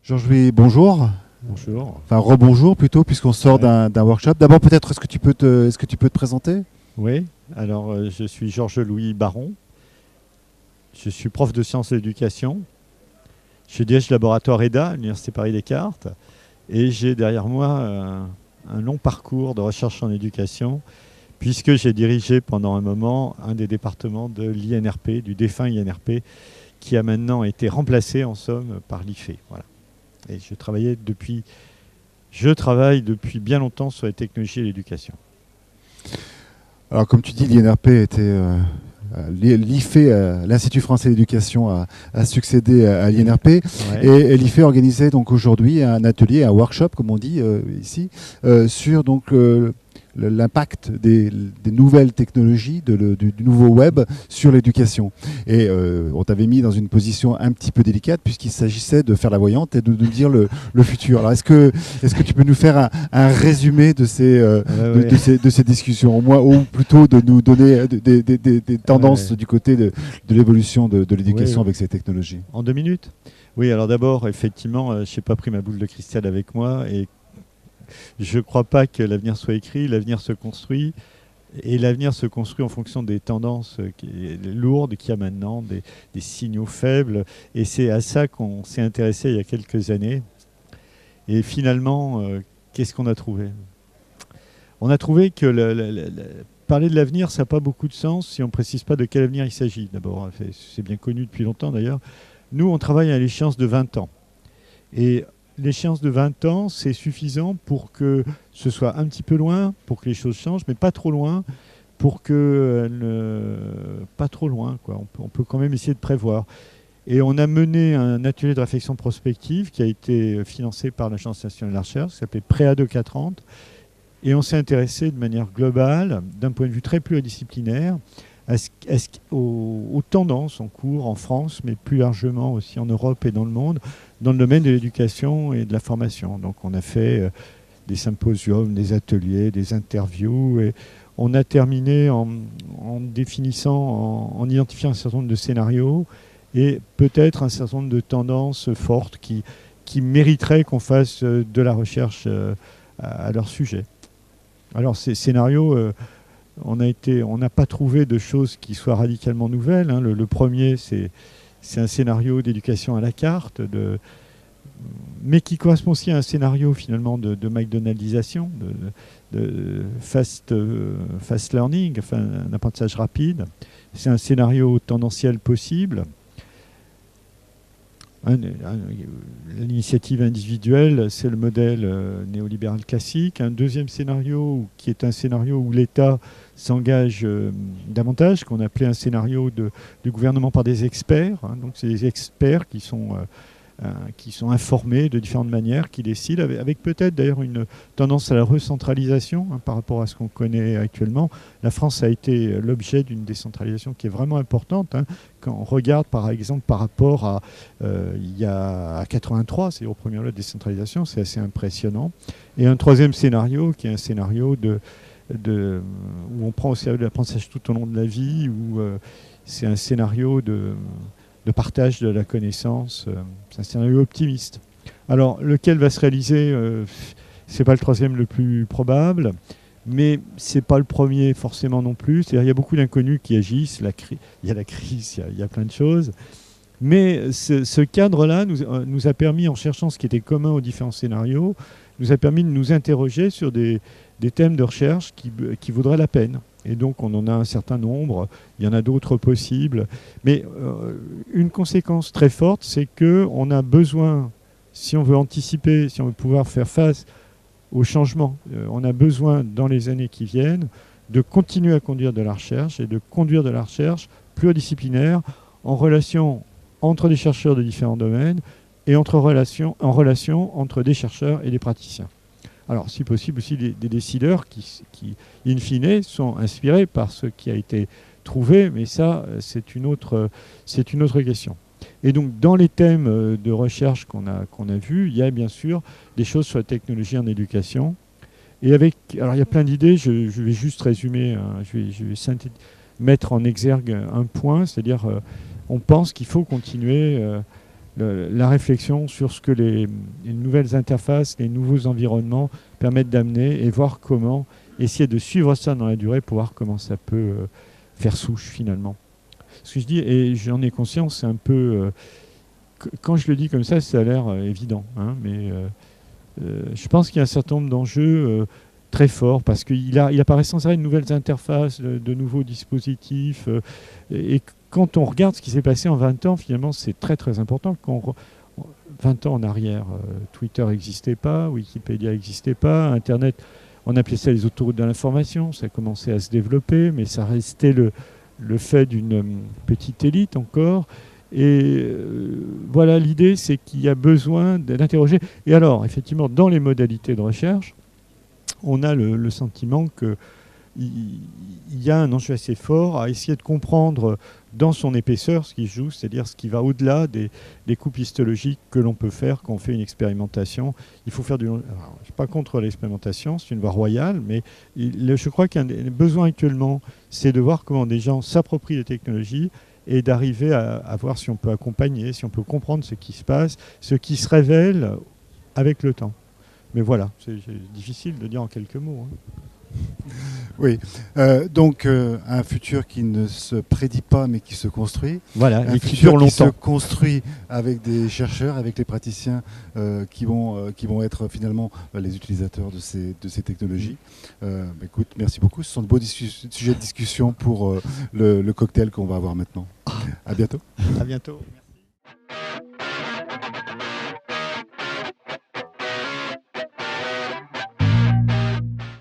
Jean-Louis, bonjour. Bonjour. Enfin, rebonjour plutôt, puisqu'on sort d'un workshop. D'abord, peut-être, est-ce que tu peux te présenter? Oui, alors je suis Georges-Louis Baron. Je suis prof de sciences et d'éducation. Je dirige le laboratoire EDA à l'Université Paris-Descartes. Et j'ai derrière moi un long parcours de recherche en éducation, puisque j'ai dirigé pendant un moment un des départements de l'INRP, du défunt INRP, qui a maintenant été remplacé en somme par l'IFE. Voilà. Et je travaille depuis bien longtemps sur les technologies et l'éducation. Alors, comme tu dis, l'INRP était... l'IFE, l'Institut français d'éducation, a succédé à l'INRP. Ouais. Et l'IFE organisait donc aujourd'hui un atelier, un workshop, comme on dit ici, sur donc l'impact des nouvelles technologies, du nouveau web sur l'éducation. Et on t'avait mis dans une position un petit peu délicate puisqu'il s'agissait de faire la voyante et de nous dire le futur. Alors est-ce que tu peux nous faire un résumé de ces discussions, ou plutôt de nous donner des tendances du côté de l'évolution de l'éducation avec ces technologies? En 2 minutes? Oui, alors d'abord, effectivement, je n'ai pas pris ma boule de cristal avec moi et je ne crois pas que l'avenir soit écrit, l'avenir se construit. Et l'avenir se construit en fonction des tendances lourdes qu'il y a maintenant, des signaux faibles. Et c'est à ça qu'on s'est intéressé il y a quelques années. Et finalement, qu'est-ce qu'on a trouvé? On a trouvé que parler de l'avenir, ça n'a pas beaucoup de sens si on ne précise pas de quel avenir il s'agit. D'abord, c'est bien connu depuis longtemps d'ailleurs. Nous, on travaille à l'échéance de 20 ans. Et l'échéance de 20 ans, c'est suffisant pour que ce soit un petit peu loin, pour que les choses changent, mais pas trop loin, pas trop loin, quoi. On peut quand même essayer de prévoir. Et on a mené un atelier de réflexion prospective qui a été financé par l'Agence nationale de la recherche, qui s'appelait Préa 430. Et on s'est intéressé de manière globale, d'un point de vue très pluridisciplinaire, aux tendances en cours en France, mais plus largement aussi en Europe et dans le monde, dans le domaine de l'éducation et de la formation. Donc on a fait des symposiums, des ateliers, des interviews, et on a terminé en définissant, en identifiant un certain nombre de scénarios et peut-être un certain nombre de tendances fortes qui mériteraient qu'on fasse de la recherche à leur sujet. Alors ces scénarios... on n'a pas trouvé de choses qui soient radicalement nouvelles. Hein. Le premier, c'est un scénario d'éducation à la carte, mais qui correspond aussi à un scénario finalement de McDonaldisation, de fast learning, enfin un apprentissage rapide. C'est un scénario tendanciel possible. L'initiative individuelle, c'est le modèle néolibéral classique. Un deuxième scénario, qui est un scénario où l'État s'engage davantage, qu'on appelait un scénario du gouvernement par des experts. Hein. Donc c'est des experts qui sont informés de différentes manières, qui décident, avec peut-être d'ailleurs une tendance à la recentralisation par rapport à ce qu'on connaît actuellement. La France a été l'objet d'une décentralisation qui est vraiment importante. Hein. Quand on regarde par exemple par rapport à il y a 83, c'est au premier lot de décentralisation, c'est assez impressionnant. Et un troisième scénario qui est un scénario où on prend au sérieux l'apprentissage tout au long de la vie, où c'est un scénario de partage de la connaissance. C'est un scénario optimiste. Alors, lequel va se réaliser, c'est pas le troisième le plus probable, mais c'est pas le premier forcément non plus. C'est-à-dire, il y a beaucoup d'inconnus qui agissent. Il y a la crise, il y a plein de choses. Mais ce cadre-là nous a permis, en cherchant ce qui était commun aux différents scénarios, nous a permis de nous interroger sur des thèmes de recherche qui vaudraient la peine. Et donc, on en a un certain nombre. Il y en a d'autres possibles. Mais une conséquence très forte, c'est qu'on a besoin, si on veut anticiper, si on veut pouvoir faire face aux changements, on a besoin, dans les années qui viennent, de continuer à conduire de la recherche et de conduire de la recherche pluridisciplinaire en relation entre des chercheurs de différents domaines et en relation entre des chercheurs et des praticiens. Alors, si possible aussi des décideurs qui, in fine, sont inspirés par ce qui a été trouvé, mais ça, c'est une autre question. Et donc, dans les thèmes de recherche qu'on a vus, il y a bien sûr des choses sur la technologie en éducation. Et alors, il y a plein d'idées, je vais juste résumer, je vais mettre en exergue un point, c'est-à-dire on pense qu'il faut continuer la réflexion sur ce que les nouvelles interfaces, les nouveaux environnements permettent d'amener et voir comment essayer de suivre ça dans la durée pour voir comment ça peut faire souche finalement. Ce que je dis, et j'en ai conscience, c'est un peu... quand je le dis comme ça a l'air évident, hein, mais je pense qu'il y a un certain nombre d'enjeux très forts, parce qu'il apparaît sans arrêt de nouvelles interfaces, de nouveaux dispositifs, et quand on regarde ce qui s'est passé en 20 ans, finalement, c'est très très important. 20 ans en arrière, Twitter n'existait pas, Wikipédia n'existait pas, Internet, on appelait ça les autoroutes de l'information, ça a commencé à se développer, mais ça restait le fait d'une petite élite encore. Et voilà, l'idée, c'est qu'il y a besoin d'interroger. Et alors, effectivement, dans les modalités de recherche, on a le sentiment qu'il y a un enjeu assez fort à essayer de comprendre dans son épaisseur ce qui se joue, c'est-à-dire ce qui va au-delà des coupes histologiques que l'on peut faire quand on fait une expérimentation. Il faut faire alors, je ne suis pas contre l'expérimentation, c'est une voie royale, mais je crois qu'un des besoins actuellement, c'est de voir comment des gens s'approprient les technologies et d'arriver à voir si on peut accompagner, si on peut comprendre ce qui se passe, ce qui se révèle avec le temps. Mais voilà, c'est difficile de dire en quelques mots. Hein. Oui, donc un futur qui ne se prédit pas mais qui se construit. Voilà, un et qui futur dure longtemps. Qui se construit avec des chercheurs, avec les praticiens qui vont être finalement les utilisateurs de ces technologies. Écoute, merci beaucoup. Ce sont de beaux sujets de discussion pour le cocktail qu'on va avoir maintenant. À bientôt. À bientôt.